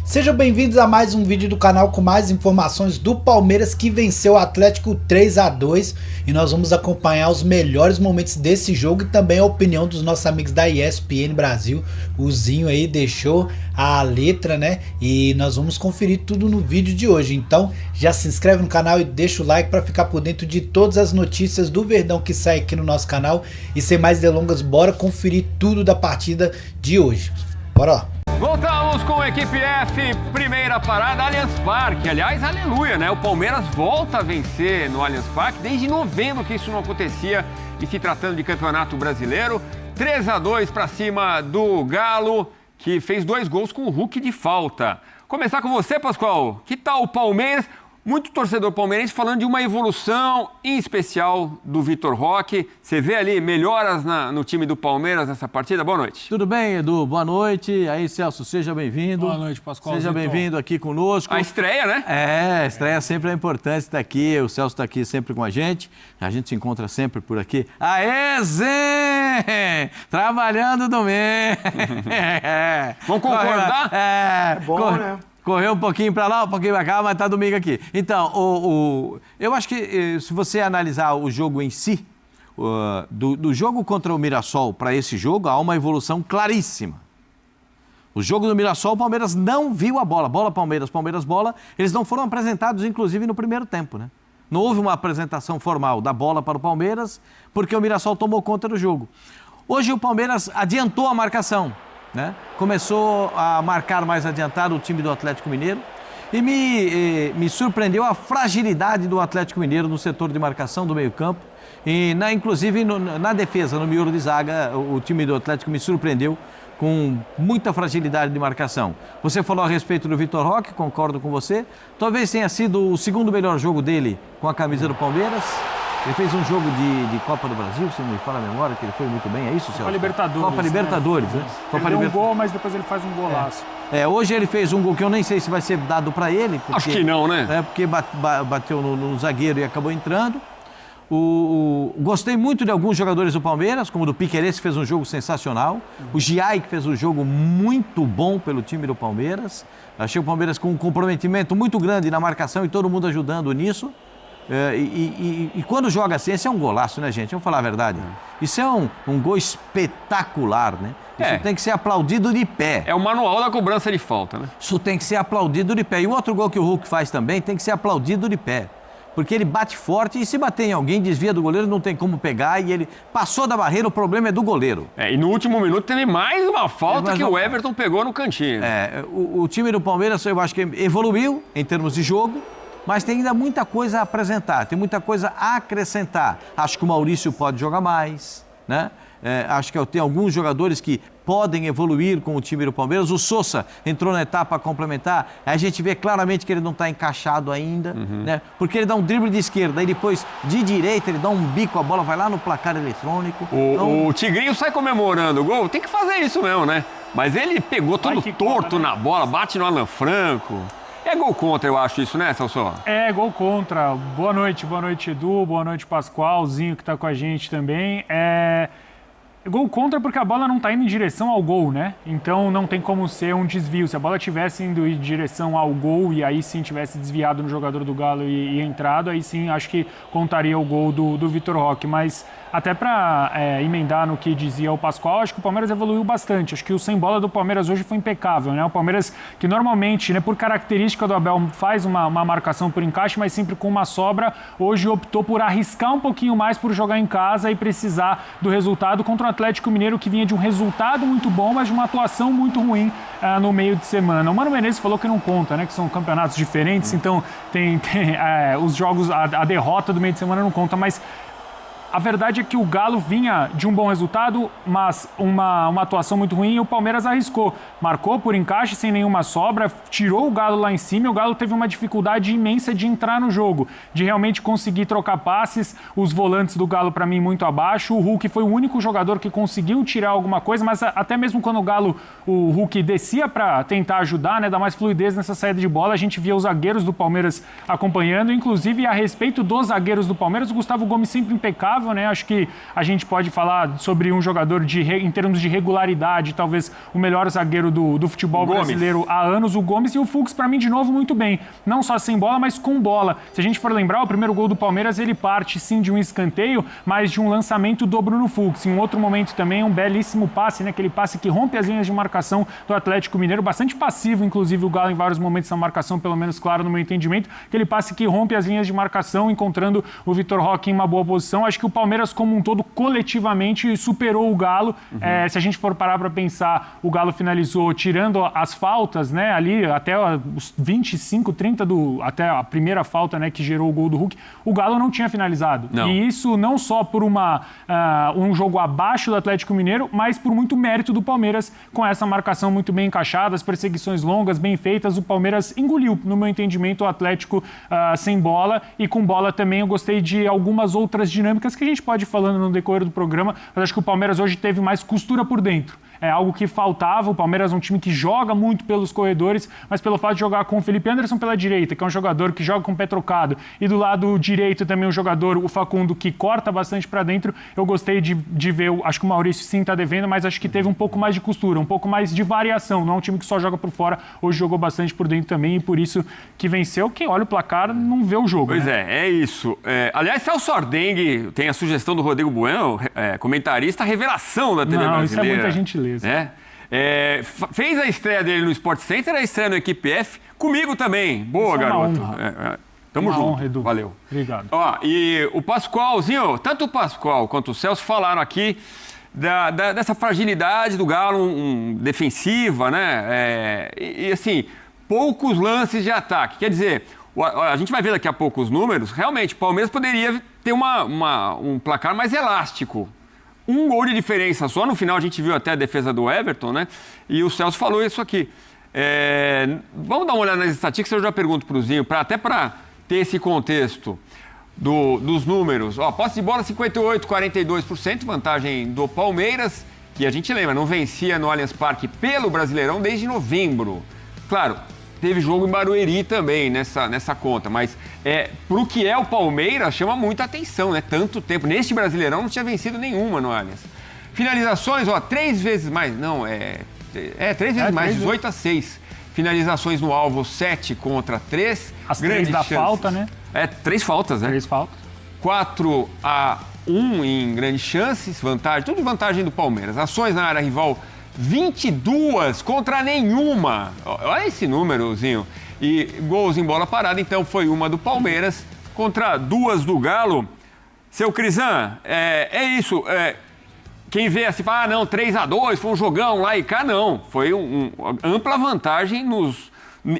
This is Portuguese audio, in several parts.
Sejam bem-vindos a mais um vídeo do canal com mais informações do Palmeiras que venceu o Atlético 3-2 e nós vamos acompanhar os melhores momentos desse jogo e também a opinião dos nossos amigos da ESPN Brasil. O Zinho aí deixou a letra, né? E nós vamos conferir tudo no vídeo de hoje. Então já se inscreve no canal e deixa o like para ficar por dentro de todas as notícias do Verdão que sai aqui no nosso canal. E sem mais delongas, bora conferir tudo da partida de hoje. Bora lá! Voltamos com a equipe F, primeira parada, Allianz Parque. Aliás, aleluia, né? O Palmeiras volta a vencer no Allianz Parque. Desde novembro que isso não acontecia e se tratando de campeonato brasileiro. 3-2 para cima do Galo, que fez 2 gols com o Hulk de falta. Começar com você, Pascoal. Que tal o Palmeiras? Muito torcedor palmeirense falando de uma evolução, em especial do Vitor Roque. Você vê ali melhoras no time do Palmeiras nessa partida? Boa noite. Tudo bem, Edu? Boa noite. Aí, Celso, seja bem-vindo. Boa noite, Pascoal. Seja bem-vindo aqui conosco. A estreia, né? A estreia sempre é importante estar aqui. O Celso está aqui sempre com a gente. A gente se encontra sempre por aqui. Aê, Zé! Trabalhando domingo. Vamos concordar? É bom, né? Correu um pouquinho para lá, um pouquinho para cá, mas tá domingo aqui. Então, eu acho que se você analisar o jogo em si, do jogo contra o Mirassol para esse jogo, há uma evolução claríssima. O jogo do Mirassol, o Palmeiras não viu a bola. Bola, Palmeiras, Palmeiras, bola. Eles não foram apresentados, inclusive, no primeiro tempo, né? Não houve uma apresentação formal da bola para o Palmeiras, porque o Mirassol tomou conta do jogo. Hoje o Palmeiras adiantou a marcação, né? Começou a marcar mais adiantado o time do Atlético Mineiro e me surpreendeu a fragilidade do Atlético Mineiro no setor de marcação do meio-campo e inclusive na defesa, no miolo de zaga, o time do Atlético me surpreendeu com muita fragilidade de marcação. Você falou a respeito do Vitor Roque, concordo com você. Talvez tenha sido o segundo melhor jogo dele com a camisa do Palmeiras. Ele fez um jogo de Copa do Brasil, se não me fala a memória, que ele foi muito bem, é isso, Celso? Copa Libertadores. Copa Libertadores, né? Ele deu um gol, mas depois ele faz um golaço. Hoje ele fez um gol que eu nem sei se vai ser dado para ele. Porque, acho que não, né? Porque bateu no zagueiro e acabou entrando. Gostei muito de alguns jogadores do Palmeiras, como o do Piquerez, que fez um jogo sensacional. O Giai, que fez um jogo muito bom pelo time do Palmeiras. Achei o Palmeiras com um comprometimento muito grande na marcação e todo mundo ajudando nisso. E quando joga assim, esse é um golaço, né, gente? Vamos falar a verdade. Isso é um gol espetacular, né? Isso tem que ser aplaudido de pé. É o manual da cobrança de falta, né? Isso tem que ser aplaudido de pé. E o outro gol que o Hulk faz também tem que ser aplaudido de pé. Porque ele bate forte e se bater em alguém, desvia do goleiro, não tem como pegar e ele passou da barreira, o problema é do goleiro. E no último minuto teve mais uma falta que o Everton pegou no cantinho. O time do Palmeiras, eu acho que evoluiu em termos de jogo, mas tem ainda muita coisa a apresentar, tem muita coisa a acrescentar. Acho que o Maurício pode jogar mais, né? Acho que tem alguns jogadores que podem evoluir com o time do Palmeiras. O Sousa entrou na etapa complementar, a gente vê claramente que ele não está encaixado ainda, né? Porque ele dá um drible de esquerda e depois de direita ele dá um bico, a bola vai lá no placar eletrônico. O Tigrinho sai comemorando o gol, tem que fazer isso mesmo, né? Mas ele pegou todo torto na bola, bate no Alan Franco. É gol contra, eu acho isso, né, Celso? É, gol contra. Boa noite, Edu, boa noite, Pascoalzinho, que está com a gente também. Gol contra porque a bola não está indo em direção ao gol, né? Então não tem como ser um desvio. Se a bola tivesse indo em direção ao gol e aí sim tivesse desviado no jogador do Galo e entrado, aí sim acho que contaria o gol do Vitor Roque. Mas até para emendar no que dizia o Pascoal, acho que o Palmeiras evoluiu bastante. Acho que o sem bola do Palmeiras hoje foi impecável, né? O Palmeiras que normalmente, né, por característica do Abel, faz uma marcação por encaixe, mas sempre com uma sobra, hoje optou por arriscar um pouquinho mais por jogar em casa e precisar do resultado contra o Atlético Mineiro, que vinha de um resultado muito bom, mas de uma atuação muito ruim no meio de semana. O Mano Menezes falou que não conta, né? Que são campeonatos diferentes, então tem os jogos, a derrota do meio de semana não conta, mas a verdade é que o Galo vinha de um bom resultado, mas uma atuação muito ruim e o Palmeiras arriscou. Marcou por encaixe sem nenhuma sobra, tirou o Galo lá em cima e o Galo teve uma dificuldade imensa de entrar no jogo, de realmente conseguir trocar passes. Os volantes do Galo, para mim, muito abaixo. O Hulk foi o único jogador que conseguiu tirar alguma coisa, mas até mesmo quando o Hulk descia para tentar ajudar, né, dar mais fluidez nessa saída de bola, a gente via os zagueiros do Palmeiras acompanhando. Inclusive, a respeito dos zagueiros do Palmeiras, o Gustavo Gomes sempre impecável, confortável, né? Acho que a gente pode falar sobre um jogador em termos de regularidade, talvez o melhor zagueiro do futebol brasileiro há anos, o Gomes, e o Fux, para mim, de novo, muito bem. Não só sem bola, mas com bola. Se a gente for lembrar, o primeiro gol do Palmeiras, ele parte, sim, de um escanteio, mas de um lançamento do Bruno Fux. Em um outro momento também, um belíssimo passe, né? Aquele passe que rompe as linhas de marcação do Atlético Mineiro, bastante passivo, inclusive, o Galo em vários momentos na marcação, pelo menos claro no meu entendimento, aquele passe que rompe as linhas de marcação, encontrando o Vitor Roque em uma boa posição. Acho que o Palmeiras, como um todo, coletivamente, superou o Galo. Se a gente for parar para pensar, o Galo finalizou tirando as faltas, né, ali até os 25, 30 até a primeira falta, né, que gerou o gol do Hulk, o Galo não tinha finalizado. Não. E isso não só por um jogo abaixo do Atlético Mineiro, mas por muito mérito do Palmeiras, com essa marcação muito bem encaixada, as perseguições longas, bem feitas. O Palmeiras engoliu, no meu entendimento, o Atlético sem bola, e com bola também eu gostei de algumas outras dinâmicas que a gente pode ir falando no decorrer do programa, mas acho que o Palmeiras hoje teve mais costura por dentro. É algo que faltava. O Palmeiras é um time que joga muito pelos corredores, mas pelo fato de jogar com o Felipe Anderson pela direita, que é um jogador que joga com o pé trocado, e do lado direito também um jogador, o Facundo, que corta bastante para dentro, eu gostei de ver. Acho que o Maurício sim está devendo, mas acho que teve um pouco mais de costura, um pouco mais de variação. Não é um time que só joga por fora, hoje jogou bastante por dentro também, e por isso que venceu. Quem olha o placar não vê o jogo. Pois né? é isso. Aliás, Celso Ardengue tem a sugestão do Rodrigo Bueno, comentarista, revelação da TV brasileira. Isso é muita gentileza. Fez a estreia dele no Sport Center, a estreia no Equipe F, comigo também. Boa, garoto. Tamo junto. Honra, Edu. Valeu. Obrigado. E o Pascoalzinho, tanto o Pascoal quanto o Celso falaram aqui dessa fragilidade do Galo defensiva, né? E assim, poucos lances de ataque. Quer dizer, a gente vai ver daqui a pouco os números. Realmente, o Palmeiras poderia ter um placar mais elástico. Um gol de diferença só. No final a gente viu até a defesa do Everton, né? E o Celso falou isso aqui. Vamos dar uma olhada nas estatísticas, eu já pergunto para o Zinho, até para ter esse contexto dos números. Posse de bola 58%, 42%, vantagem do Palmeiras, que a gente lembra, não vencia no Allianz Parque pelo Brasileirão desde novembro. Claro, teve jogo em Barueri também nessa conta, mas pro que é o Palmeiras, chama muita atenção, né? Tanto tempo. Neste Brasileirão não tinha vencido nenhuma no Allianz. Finalizações, 3 vezes mais. Não, 3 vezes mais, 18-6. Finalizações no alvo, 7 contra 3. As 3 da falta, né? 3 faltas, né? 3 faltas. 4-1 em grandes chances, vantagem, tudo vantagem do Palmeiras. Ações na área rival, 22 contra nenhuma. Olha esse númerozinho. E gols em bola parada, então foi uma do Palmeiras contra 2 do Galo. Seu Crisan, é isso. Quem vê assim, fala, não, 3-2, foi um jogão lá e cá, não. Foi uma ampla vantagem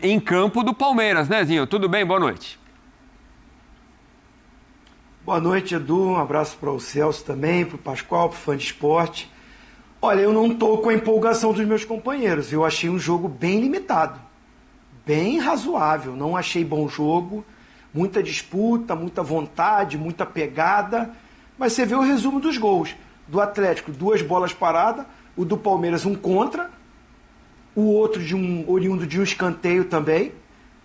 em campo do Palmeiras, né, Zinho? Tudo bem? Boa noite. Boa noite, Edu. Um abraço para o Celso também, para o Pascoal, para o Fã de Esporte. Olha, eu não estou com a empolgação dos meus companheiros. Eu achei um jogo bem limitado, bem razoável. Não achei bom jogo, muita disputa, muita vontade, muita pegada. Mas você vê o resumo dos gols. Do Atlético, 2 bolas paradas. O do Palmeiras, 1 contra. O outro oriundo de um escanteio também,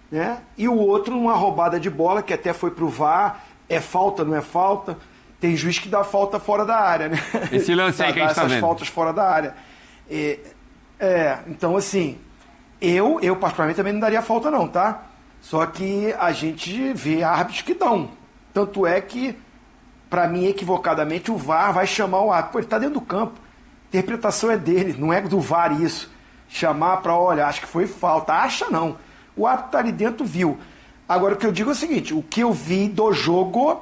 né? E o outro, uma roubada de bola, que até foi pro VAR. É falta, não é falta? Tem juiz que dá falta fora da área, né? Esse lance aí que a gente tá vendo. Essas faltas fora da área. Então, assim, eu particularmente também não daria falta não, tá? Só que a gente vê árbitros que dão. Tanto é que, para mim, equivocadamente, o VAR vai chamar o árbitro. Pô, ele tá dentro do campo. A interpretação é dele, não é do VAR isso. Chamar para, olha, acho que foi falta. Acha não. O árbitro tá ali dentro, viu. Agora, o que eu digo é o seguinte, o que eu vi do jogo,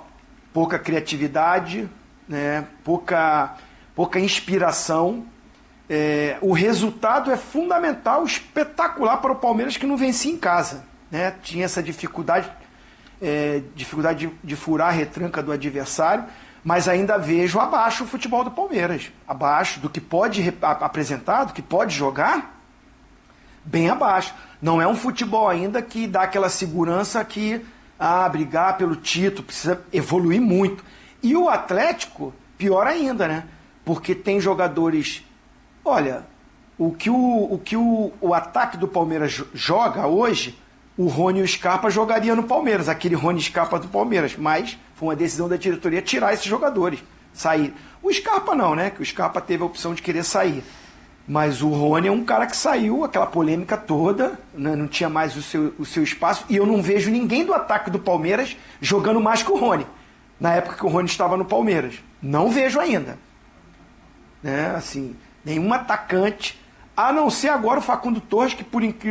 pouca criatividade, né, pouca inspiração. O resultado é fundamental, espetacular para o Palmeiras, que não vencia em casa, né? Tinha essa dificuldade de furar a retranca do adversário, mas ainda vejo abaixo o futebol do Palmeiras. Abaixo do que pode apresentar, do que pode jogar, bem abaixo. Não é um futebol ainda que dá aquela segurança que brigar pelo título, precisa evoluir muito. E o Atlético, pior ainda, né? Porque tem jogadores... Olha, o que o ataque do Palmeiras joga hoje o Rony e o Scarpa jogariam no Palmeiras, aquele Rony Scarpa do Palmeiras, mas foi uma decisão da diretoria tirar esses jogadores, sair. O Scarpa não, né? Que o Scarpa teve a opção de querer sair. Mas o Rony é um cara que saiu, aquela polêmica toda, né? Não tinha mais o seu espaço, e eu não vejo ninguém do ataque do Palmeiras jogando mais que o Rony, na época que o Rony estava no Palmeiras. Não vejo ainda. Né? Assim, nenhum atacante, a não ser agora o Facundo Torres, que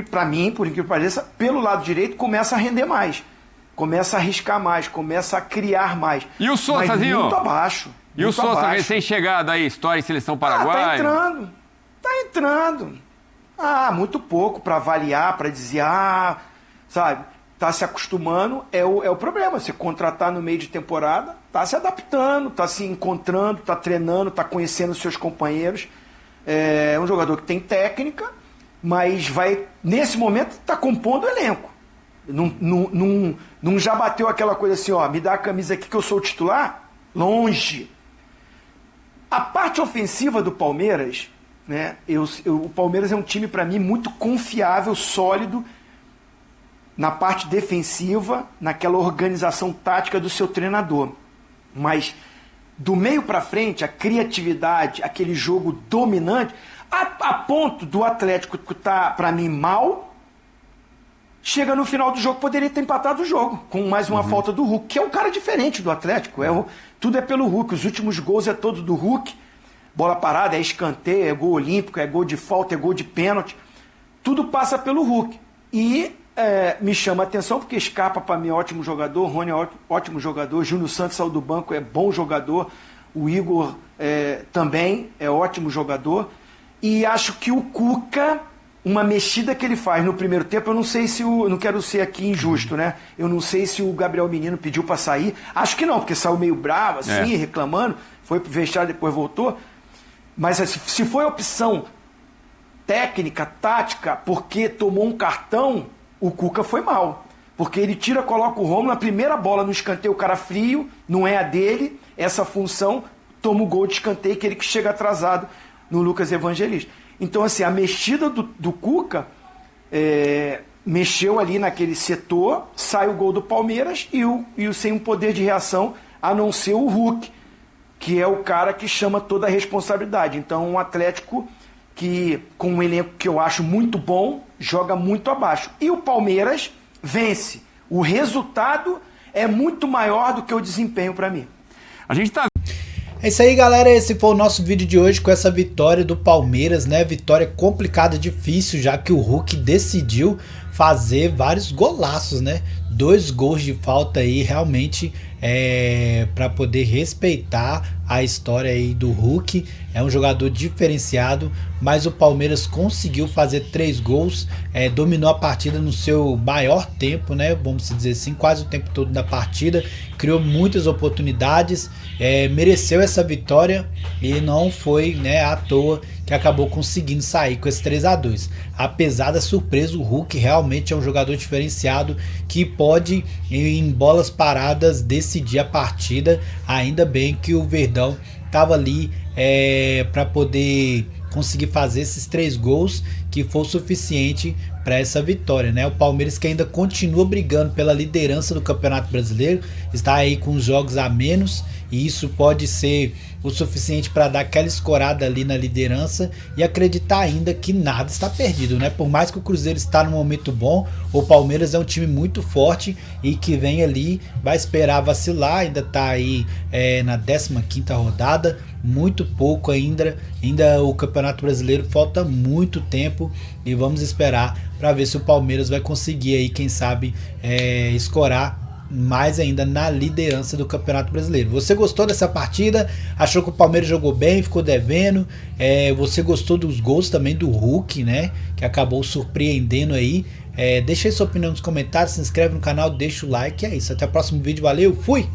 para mim, por incrível que pareça, pelo lado direito, começa a render mais, começa a arriscar mais, começa a criar mais. E o Sousazinho? Muito abaixo. E o Sousa, recém-chegado aí, história em seleção paraguaia? Tá entrando. Muito pouco para avaliar, para dizer, sabe, tá se acostumando, é o problema. Você contratar no meio de temporada, tá se adaptando, tá se encontrando, tá treinando, tá conhecendo os seus companheiros. É um jogador que tem técnica, mas nesse momento, tá compondo o elenco. Não já bateu aquela coisa assim, me dá a camisa aqui que eu sou o titular? Longe. A parte ofensiva do Palmeiras, né? O Palmeiras é um time, para mim, muito confiável, sólido, na parte defensiva, naquela organização tática do seu treinador. Mas do meio para frente, a criatividade, aquele jogo dominante, a ponto do Atlético que tá, para mim, mal, chega no final do jogo, poderia ter empatado o jogo, com mais uma falta do Hulk, que é um cara diferente do Atlético. Tudo é pelo Hulk, os últimos gols é todo do Hulk, bola parada, é escanteio, é gol olímpico, é gol de falta, é gol de pênalti, tudo passa pelo Hulk. E me chama a atenção, porque Scarpa, para mim, é ótimo jogador, Rony é ótimo jogador, Júnior Santos saiu do banco, é bom jogador, o Igor também é ótimo jogador, e acho que o Cuca, uma mexida que ele faz no primeiro tempo, eu não sei se não quero ser aqui injusto, né? Eu não sei se o Gabriel Menino pediu para sair, acho que não, porque saiu meio bravo, assim, reclamando, foi pro vestiário, depois voltou, mas assim, se foi opção técnica, tática, porque tomou um cartão, o Cuca foi mal, porque ele coloca o Romulo na primeira bola no escanteio, o cara frio, não é a dele, essa função, toma o gol de escanteio, que ele que chega atrasado no Lucas Evangelista. Então, assim, a mexida do Cuca mexeu ali naquele setor, sai o gol do Palmeiras e sem um poder de reação, a não ser o Hulk, que é o cara que chama toda a responsabilidade. Então, um Atlético que, com um elenco que eu acho muito bom, joga muito abaixo. E o Palmeiras vence. O resultado é muito maior do que o desempenho para mim. A gente tá... É isso aí, galera, esse foi o nosso vídeo de hoje com essa vitória do Palmeiras, né? Vitória complicada, difícil, já que o Hulk decidiu fazer vários golaços, né? 2 gols de falta aí, realmente, para poder respeitar a história aí do Hulk. É um jogador diferenciado, mas o Palmeiras conseguiu fazer 3 gols, dominou a partida no seu maior tempo, né? Vamos dizer assim, quase o tempo todo da partida, criou muitas oportunidades, mereceu essa vitória e não foi, né, à toa que acabou conseguindo sair com esse 3-2. Apesar da surpresa, o Hulk realmente é um jogador diferenciado que pode, em bolas paradas, decidir a partida. Ainda bem que o Verdão estava ali para poder conseguir fazer esses 3 gols, que foi o suficiente para essa vitória, né? O Palmeiras, que ainda continua brigando pela liderança do Campeonato Brasileiro, está aí com os jogos a menos, e isso pode ser o suficiente para dar aquela escorada ali na liderança e acreditar ainda que nada está perdido, né? Por mais que o Cruzeiro está num momento bom, o Palmeiras é um time muito forte e que vem ali, vai esperar vacilar, ainda está aí na 15ª rodada, muito pouco ainda o Campeonato Brasileiro, falta muito tempo e vamos esperar para ver se o Palmeiras vai conseguir aí, quem sabe, escorar mais ainda na liderança do Campeonato Brasileiro. Você gostou dessa partida? Achou que o Palmeiras jogou bem, ficou devendo? Você gostou dos gols também do Hulk, né? Que acabou surpreendendo aí. Deixa aí sua opinião nos comentários, se inscreve no canal, deixa o like, é isso. Até o próximo vídeo, valeu, fui!